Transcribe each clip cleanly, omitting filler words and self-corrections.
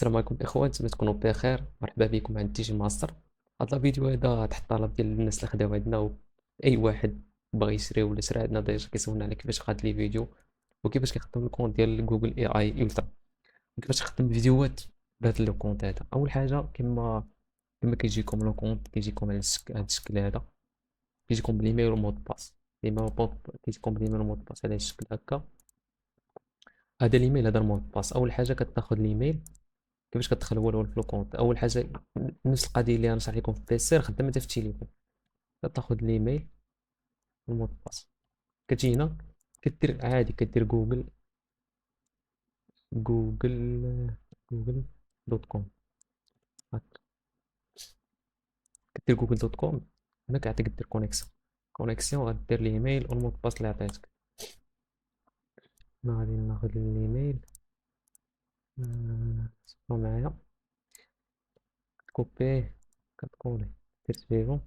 السلام عليكم الاخوان، نتمنى تكونوا بخير. مرحبا بكم عند تيجي ماستر. هذا الفيديو هذا تحت طلب ديال الناس اللي خداو عندنا اي واحد بغى يشري ولا شرا عندنا ديجا كيسولنا على كيفاش قاد لي فيديو وكيفاش كيخدم الكونت ديال جوجل اي اي الترا وكيفاش تخدم فيديوهات بهذا لو كونت هذا. اول حاجه كما كيجيكم لو كونت كيجيكم على هذا الشكل هذا، كيجيكم بالايميل والمود باس. كيجيكم بالايميل والمود باس على هذا الشكل هكا. هذا الايميل هذا المود باس. اول حاجه كتاخذ الايميل. كيفاش كتدخل هو الاول في الكونت؟ اول حاجه نفس القضيه اللي غنشرح لكم في البيسير خدامه حتى في التليفون. كتاخذ الايميل والمود باس، كتجي هنا كدير عادي، كدير جوجل جوجل دوت كوم. كدير جوجل دوت كوم. هنا كيعطيك دير كونيكسيون غدير الايميل والمود باس اللي عطيتك. هنا غادي ناخذ الايميل، صبروا معايا، كوبيه، كتكولي، دير سيفون.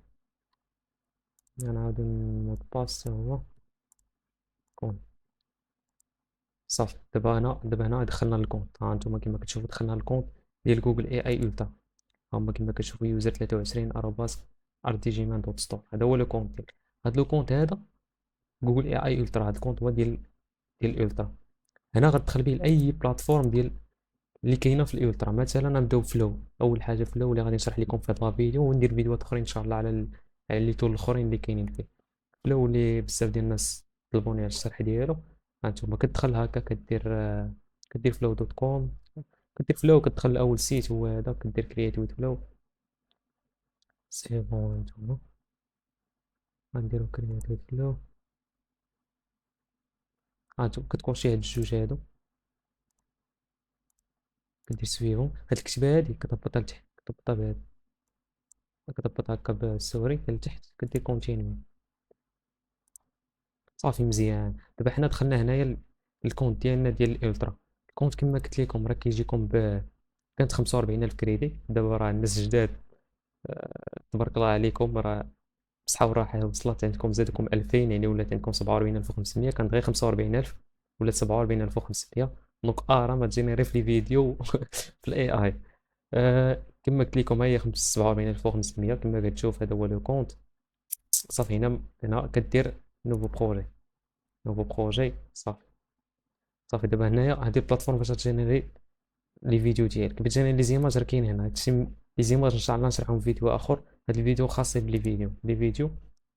غنعاود المود باس هو كون. صافي. دابا هنا دخلنا الكونت. ها انتم كما كتشوفوا دخلنا الكونت ديال جوجل اي اي التا. هما كما كتشوفوا يوزر 23 ارobas ارتيجيمان دوت ستور. هذا هو لو كونت ديالك. هذا لو كونت هذا جوجل اي اي الترا. هذا الكونت هو ديال الالترا. هنا غتدخل به لاي بلاتفورم ديال اللي كاينه في الالترا. مثلا نبداو بفلو. اول حاجه فلو اللي غادي نشرح لكم في هذا الفيديو، وندير فيديوهات اخرين ان شاء الله على لي تول الاخرين اللي كاينين فيه. فلو اللي بزاف ديال الناس طلبوني على الشرح ديالو. هانتوما كتدخل هكا، كدير فلو دوت كوم. كدير فلو، كتدخل لاول سيت هو هذا، كدير كرييت ويز فلو. سي بون. هانتوما غنديرو كرييت ويز فلو. هانتوما كتكونشي هاد الجوج هادو، كدير سويفون. هاد الكتابه هادي كتهبطها لتحت، كتهبطها بهاد، كتهبط هكا بالسوري لتحت، كدير كونتينيو. صافي مزيان. دابا حنا دخلنا هنايا الكونت ديالنا ديال الالترا. الكونت كما قلت لكم راه كيجيكم كانت 45,000 كريدي. دابا راه الناس جداد، تبارك الله عليكم، راه بصحة وراحة وصلت عندكم، زادكم 2000 يعني ولات عندكم 47,500. كانت غير 45,000 ولات 47,500. دونك راه ما تجينيري في لي فيديو في الاي اي. كما قلت لكم هي 47,500 كما كتشوف. هذا هو لو كونت. صافي. هنا كدير نوفو بروجي. نوفو بروجي. صافي. صافي. دابا هنايا هادي البلاتفورم باش تجينيري لي فيديو ديالك. بتجينيري لي زيماج راه كاين هنا. هادشي لي زيماج ان شاء الله نشرحهم في فيديو اخر. هاد الفيديو خاص بلي فيديو. لي فيديو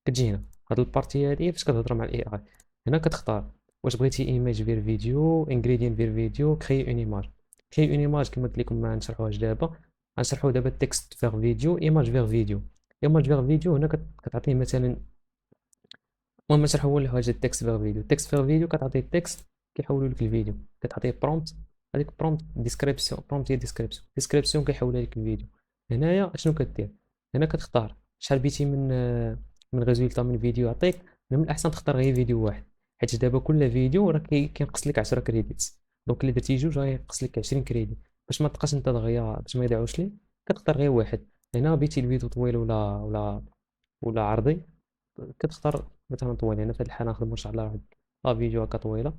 كتجي هنا. هاد البارتي هادي فاش كتهضر مع الاي اي. هنا كتختار واش بغيتي ايماج فير فيديو، انغريدينت فير فيديو، كري اون ايماج. كري اون ايماج كما قلت لكم ما نشرحوهاش دابا. غنشرحو دابا تكست فير فيديو، ايماج فير فيديو. ايماج فير فيديو هنا كتعطيه مثلا. المهم نشرحو اول حاجه التكست فير فيديو. التكست فير فيديو كتعطيه التكست كيحولوا لك الفيديو. كتعطيه برومبت. هذيك برومبت ديسكريبسيون. برومبت هي ديسكريبسيون كيحولها لك الفيديو. هنايا شنو كدير؟ هنا كتختار شحال بيتي من ريزولتا من فيديو يعطيك. من الاحسن تختار غير فيديو واحد، حيت دابا كل فيديو راه كينقص لك 10 كريديتس. دونك الا درتي جوج راه ينقص لك 20 كريديت. باش ما تبقاش انت دغيا، باش ما يضيعوش ليك، كتختار غير واحد. هنا بيتي الفيديو طويل ولا عرضي، كتختار مثلا طويل. هنا في هاد الحالة نخدمو ان شاء الله واحد فيديو هكا طويلة.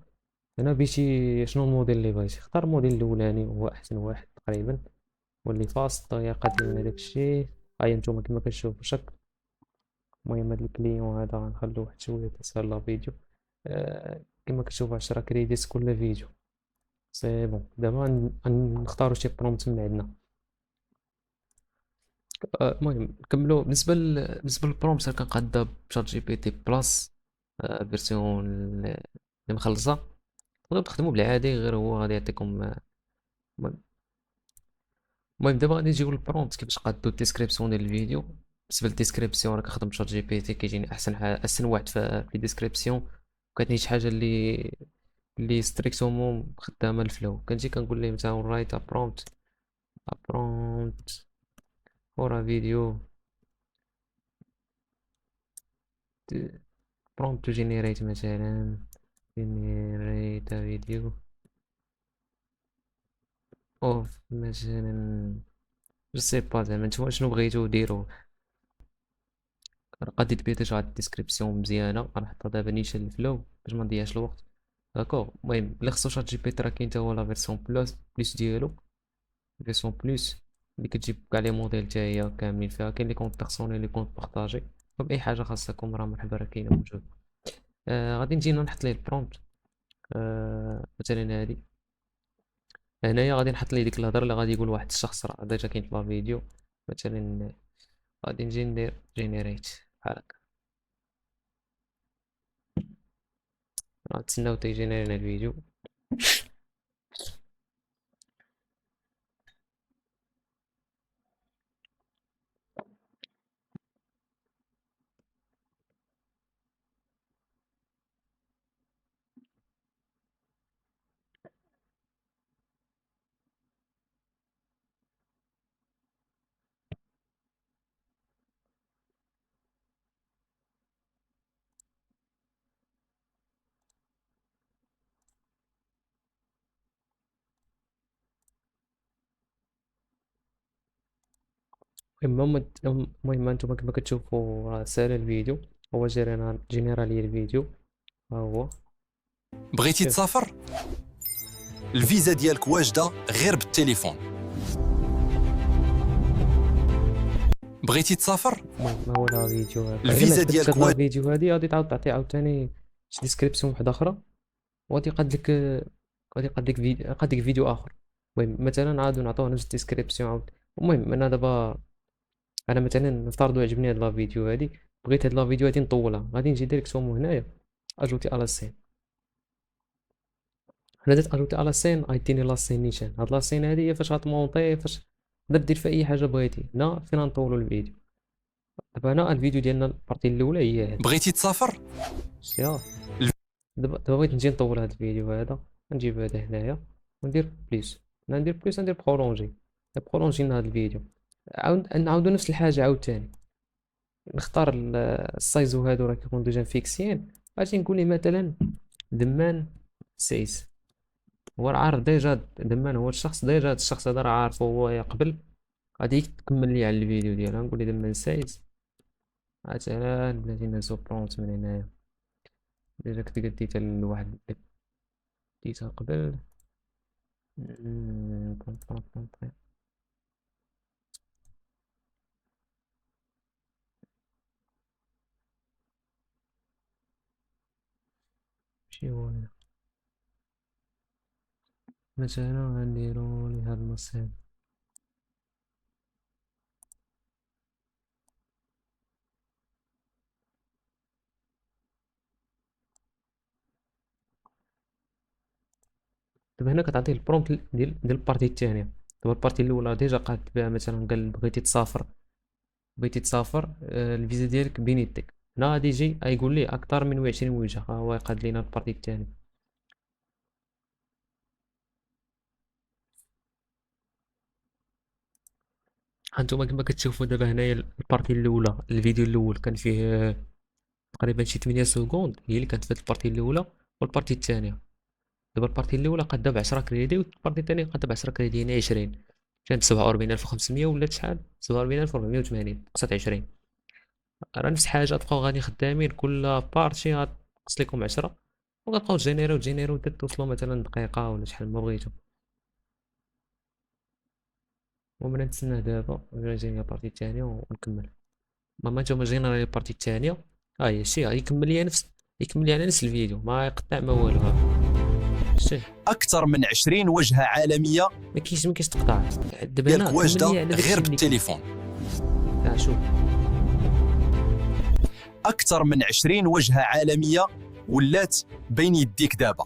هنا بيتي شنو الموديل اللي بغيتي، اختار الموديل الاولاني هو احسن واحد تقريبا، واللي فاست الطريقة ديالنا داكشي. هاهي نتوما كما كتشوفو شك. المهم هاد الكليون هذا غنخلوه واحد شوية تسهل لا فيديو. كما كتشوفو 10 كريديت كل فيديو. سي بون. دابا نختارو شي برومبت من عندنا. المهم نكملو. بالنسبة للبرومبت كنقادة بشات جي بي تي بلس، فيرسيون اللي مخلصة. تقدروا تخدموا بالعادي، غير هو غادي يعطيكم. المهم دابا غادي نجيو للبرومبت كيفاش قادو الديسكريبسيون ديال الفيديو. بالنسبه للديسكريبسيون راه كنخدم شات جي بي تي، كيجيني احسن واحد في الديسكريبسيون. كتني شي حاجه اللي ستريكتومون خدامه الفلو. كنجي كنقول ليه مثلا رايت ا برومبت فور ا فيديو، برومبت تو جينيريت مثلا، جينيريت ا فيديو اوف مثلا، جو سي با زعما نتوما شنو بغيتو ديرو. غادي تبيتيش واحد الديسكريبسيون مزيانه. غنحطها دابا نيشان الفلو باش ما نضيعش الوقت. داكوغ. المهم اللي خصو شات جي بي تي راه كاين تا هو لا فيرسيون بلس ديالو. فيرسيون بلس اللي كتجيب كاع لي موديل حتى هي كاملين فيها، كاين لي كونط بيرسونيل لي كونط بارطاجي. دونك اي حاجه خاصكم راه مرحبا راه كاينه موجوده. غادي نجينا نحط ليه البرومبت. مثلا هادي هنايا غادي نحط ليه ديك الهضره اللي غادي يقول واحد الشخص راه ديجا كاين في لا فيديو. مثلا غادي نجي ندير جينيريت بحال هكا. نتسناو تيجينيري لنا الفيديو. المهم انتم كما كتشوفوا راه ساهل الفيديو. هو جينيرالي الفيديو ها هو. بغيتي شوف تسافر؟ الفيزا ديالك واجده غير بالتليفون. بغيتي تسافر؟ المهم ما هو لا فيديو هذا. الا ما الفيزا عجبتك ديالك هاد لا فيديو هادي غادي تعاود تعطي عاوتاني شي ديسكريبسيون وحده اخرى، وغادي يقاد لك فيديو اخر. المهم مثلا عادو نعطوه نفس الديسكريبسيون عاود. المهم انا دابا انا مثلا نفترضوا عجبني هاد لا فيديو هادي، بغيت هاد لا فيديو هادي نطولها، غادي نجي ديريكتومون هنايا اجوتي على سين. انا درت اجوتي على سين غيديني لا سين نيشان. هاد لا سين هادي هي فاش غتمونطي، فاش تقدر دير في اي حاجه بغيتي. هنا فين نطولوا الفيديو. دابا هنا الفيديو ديالنا البارتي الاولى هي هادي. بغيتي تسافر؟ شتيها. دابا بغيت نجي نطول هاد الفيديو هذا، نجيب هذا هنايا وندير بليس. ندير بليس ندير برولونجي. برولونجي لنا هاد الفيديو. نعاودو نفس الحاجه عاوتاني. نختار السايزو هادو راه كيكون ديجا فيكسيين. اجي نقول ليه مثلا دمان سايز. هو راه عارف ديجا دمان هو الشخص، ديجا هاد الشخص هذا راه عارفو هو قبل. غادي تكمل لي على الفيديو ديالها. نقول ليه دمان سايز مثلا بلاتي نهزو برومت من هنايا. ديجا كنت ديتها لواحد اللي ديتها قبل. بوم بوم بوم بوم. ماشي هو هنا. مثلا غنديرو لهاد النص هذا. دابا هنا كتعطيه البرومبت ديال البارتي الثانية. دابا البارتي الأولى ديجا قاد بها، مثلا قال بغيتي تسافر الفيزا ديالك بينيتك. هنا غادي يجي غيقول لي أكثر من 20 وجهة. ها هو يقاد لينا البارتي الثاني. هانتوما كما كتشوفوا دابا هنايا البارتي الأولى، الفيديو الأول كان فيه تقريبا شي 8 سكوند هي اللي كانت في البارتي الأولى. والبارتي الثانية دابا البارتي الاولى قاده ب 10 كريدي، والبارتي الثانيه قاده ب 10 كريدي، يعني 20. كانت 47500 ولات شحال 47480 نقصت 20. راه نفس الحاجه تبقاو غادي خدامين كل بارتي غتنقص لكم 10. وغتبقاو تجينيريو توصلوا مثلا دقيقه ولا شحال ما بغيتو. ومن نتسنى دابا جاي البارتي الثانيه ونكمل. ما نتوما جينا البارتي الثانيه. ها هي شتي يكمل لي على نفس الفيديو، ما يقطع ما والو. شتي اكثر من 20 وجهه عالميه ما كاينش تقطع. دابا ديالك هنا كمل واجده لي على غير داكشي اللي كاين. بالتليفون. شوف اكثر من 20 وجهه عالميه ولات بين يديك دابا.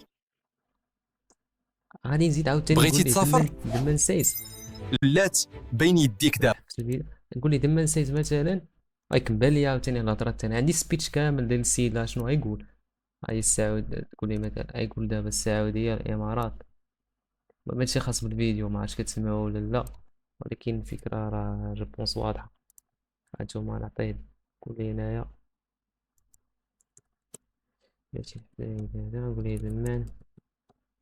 غادي نزيد عاوتاني نقول بغيتي ليه تسافر؟ دمان سايز. ولات بين يديك دابا. حبس الفيديو. نقول ليه دمان سايز مثلا. غيكمل لي عاوتاني الهضره الثانيه. عندي سبيتش كامل ديال السيد لا شنو غيقول. غادي السعود تقول لي مثلا غيقول دابا السعوديه الامارات. ماشي خاص بالفيديو، ما عرفتش كتسمعوا ولا لا، ولكن الفكره راه جو بونس واضحه. هانتوما نعطيه نقول ليه هنايا ماشي نقول ليه دمان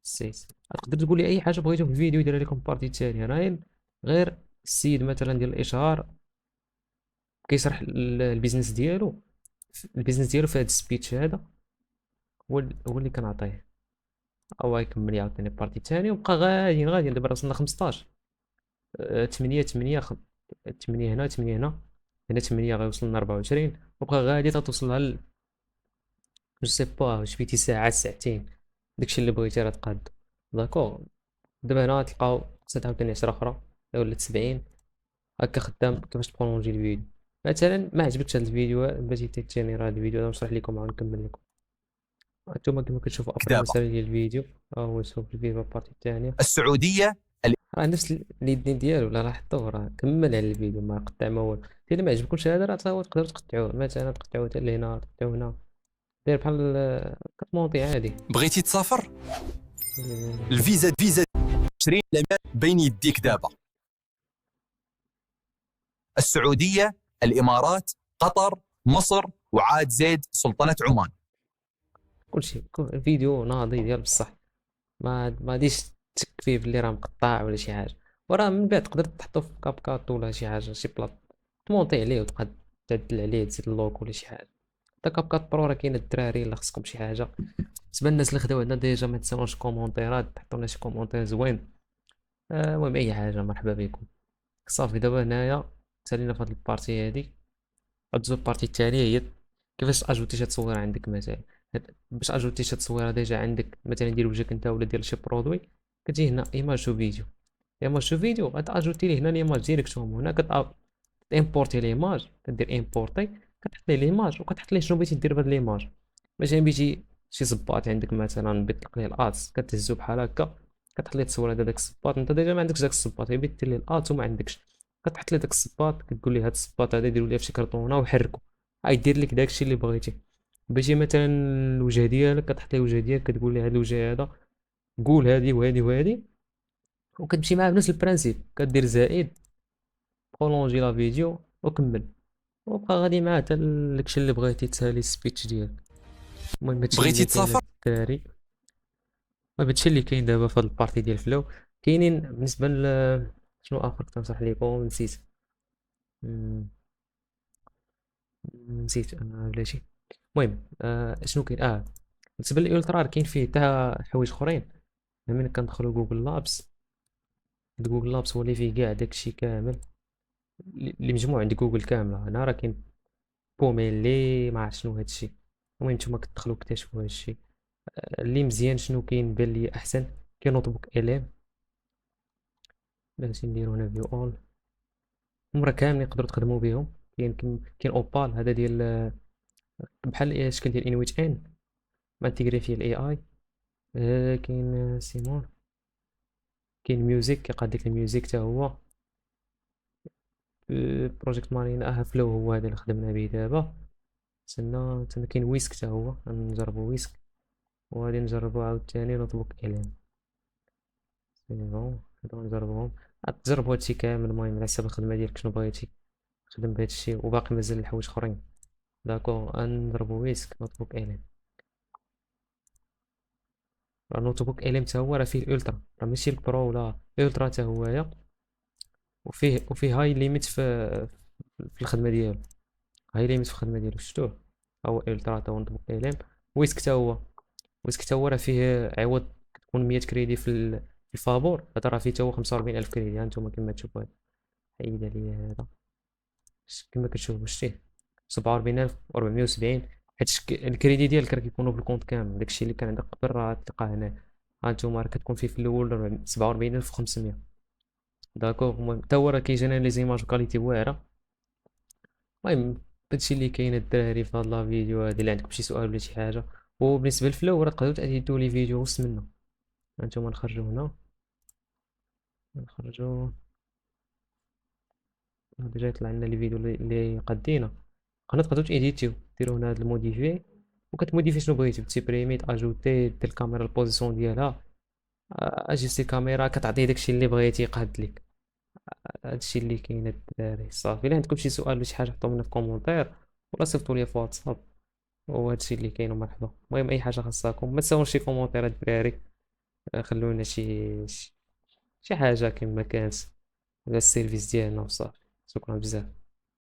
سيس. تقدر تقول لي اي حاجه بغيتو في الفيديو يدير لكم بارتي الثانيه. راه غير السيد مثلا ديال الاشهار كيشرح البيزنس ديالو في هذا السبيتش هذا. هو اللي كنعطيه. او يكمل يعطيني بارتي الثاني وبقى غادي دابا راه وصلنا 15. 8 8 8 هنا 8 هنا، هنا 8 غيوصل لنا 24، وبقى غادي تتوصلها جو سي با واش فيتي ساعة ساعتين، داكشي اللي بغيتي راه تقاد. داكوغ. دابا هنا تلقاو خصها عاوتاني 10 اخرى ولا 70 هكا خدام كيفاش تبرولونجي الفيديو. مثلا ما عجبكش هاد الفيديو بغيتي تيجينيرا هاد الفيديو نشرح لكم عاود نكمل لكم. هانتوما كيما كتشوفوا ابري كتابة. مثلا ديال الفيديو، ها هو شوف الفيديو البارتي الثانية، السعودية راه نفس اليدين ديالو، لا لاحظتوه راه كمل على الفيديو ما قطع ما والو. اللي ما عجبكمش هذا راه تا هو تقدروا تقطعوه، مثلا تقطعوه حتى لهنا تقطعوه هنا، داير بحال كتمونطي عادي. بغيتي تسافر، الفيزا 20 بين يديك دابا. السعودية، الإمارات، قطر، مصر، وعاد زيد سلطنة عمان. كلشي الفيديو ناضي ديال بصح، ما غاديش تشك فيه بلي راه مقطع ولا شي حاجه، وراه من بعد تقدر تحطو في كاب كات ولا شي حاجه شي بلاط تمونطي عليه وتبقى تعدل عليه تزيد اللوك ولا شي حاجه. حتى كاب كات برو راه كاين الدراري اللي خصكم شي حاجه. بالنسبه للناس اللي خداو عندنا ديجا ما تنساوش كومونتيرات، تحطوا لنا شي كومونتير زوين. المهم اي حاجه مرحبا بكم. صافي دابا هنايا سالينا في هاد البارتي هادي، غدوزو البارتي التالية هي كيفاش اجوتي شي تصويره عندك مثلا. باش اجوتي شي تصويره ديجا عندك مثلا ديال وجهك انت ولا ديال شي برودوي، كتجي هنا ايماج و فيديو، ايماج و فيديو غتاجوتي ليه هنا ليماج ديريكتومون. هنا كتامبورتي ليماج، كدير امبورتي، كتحط ليه ليماج وكتحط ليه شنو بغيتي دير بهاد ليماج. مثلا بغيتي شي صباط عندك مثلا بيطلق ليه الادس كتهزو بحال هكا، كتحط ليه التصويره ديال داك الصباط، انت ديجا ما عندكش داك الصباط، غير دير ليه الادس وما عندكش، كتحط ليه داك الصباط كتقول ليه هاد الصباط هذا ديروا ليه في شي كرتونه وحركو غيدير لك داكشي اللي بغيتي. بغيتي مثلا الوجه ديالك كتحط ليه الوجه ديالك كتقول ليه هاد الوجه هذا قول هادي وهادي وهادي، وكتمشي معاه بنفس البرانسيپ، كدير زائد برولونجي لا فيديو وكمل، وبقى غادي معاه حتى داكشي اللي بغيتي تسالي السبيتش ديالك. المهم هادشي بغيتي اللي كاين تسافر، الدراري. المهم هادشي اللي كاين دابا في هاد البارتي ديال فلو. كاينين بالنسبه شنو اخر كنت نشرح لكم نسيت. مم، نسيت انا بلاتي. المهم شنو كاين بالنسبه للالترا راه كاين فيه حتى حوايج اخرين. ملي كندخلو جوجل لابس، جوجل لابس هو اللي فيه كاع داكشي كامل اللي مجموع عند جوجل كامله. هنا راه كاين بوميلي ما عرفت شنو هادشي. المهم نتوما كتدخلوا اكتشفوا هادشي. اللي مزيان شنو كاين بان لي احسن، كاين نوت بوك الام، بلاتي نديرو هنا فيو اول، هما راه كاملين يقدروا تخدموا بهم. كاين اوبال هذا ديال بحال الشكل ديال انويت ان ما انتيغري فيه الاي اي. كاين سيمون، كاين ميوزيك كيقاد ديك الميوزيك حتى هو. بروجيكت مارينا فلو هو هذا اللي خدمنا به دابا. تسنى كاين ويسك حتى هو غنجربو ويسك، وغادي نجربو عاوتاني نوتبوك الين. سي بون هادو غنجربوهم. تجربوا هادشي كامل المهم على حسب الخدمة ديالك شنو بغيتي تخدم بهادشي، وباقي مازال الحوايج اخرين. داكوغ غنضربو ويسك نوتبوك الين. راه النوتبوك الين حتى هو راه فيه الالترا، راه ماشي البرو ولا الالترا حتى هويا، وفيه هاي ليميت في الخدمة ديالو. هاي ليميت في الخدمة ديالو شفتوه، هو الترا تا هو نوتبوك الين. ويسك حتى هو، ويسك حتى هو راه فيه عوض كتكون 100 كريدي في الفابور، هذا راه فيه حتى هو 45,000 كريدي. ها نتوما كما تشوفوا هذا حيد عليا هذا كما كتشوفوا شتيه 47,470، حيت الكريدي ديالك راه كيكونوا بالكونت كامل، داكشي اللي كان عندك قبل راه تلقاه هنا. ها نتوما راه كتكون فيه في الاول 47,500. داكوغ. المهم حتى هو راه كيجينا لي زيماج كاليتي واعره. المهم هادشي اللي كاين الدراري في هاد لا فيديو هادي. اللي عندكم شي سؤال ولا شي حاجه، وبالنسبه للفلو راه تقدروا تعيدوا لي فيديو وسط منه. هانتوما نخرجوا هنا، نخرجوا ديجا يطلع لنا لي فيديو اللي قدينا. قناه تقدروا تيديتيو ديروا هنا هاد الموديفي، وكتموديفي شنو بغيتي تيبريمي اجوتي دير الكاميرا البوزيسيون ديالها. اجيستي كاميرا كتعطي داكشي اللي بغيتي يقاد لك. هادشي اللي كاين الدراري. صافي الا عندكم شي سؤال ولا شي حاجه حطوا لنا في كومونتير ولا صيفطوا لي في واتساب، وهادشي اللي كاين ومرحبا. المهم اي حاجه خاصكم ما تنساوش شي كومونتير الدراري. خلونا شي حاجه كما كانت على السيرفيس ديالنا وصافي. شكرا بزاف.